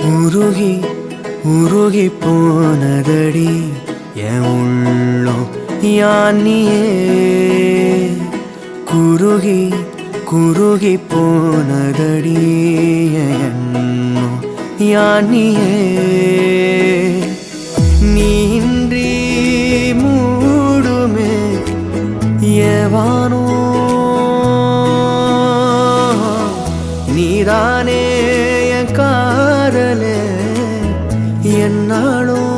உருகி உருகி போனதடி என் உள்ளம் யானியே குருகி குருகி போனதடி என் எண்ணம் யானியே நீன்றி மூடுமே ஏவானோ நீதானே என் காதலே என்னாலும்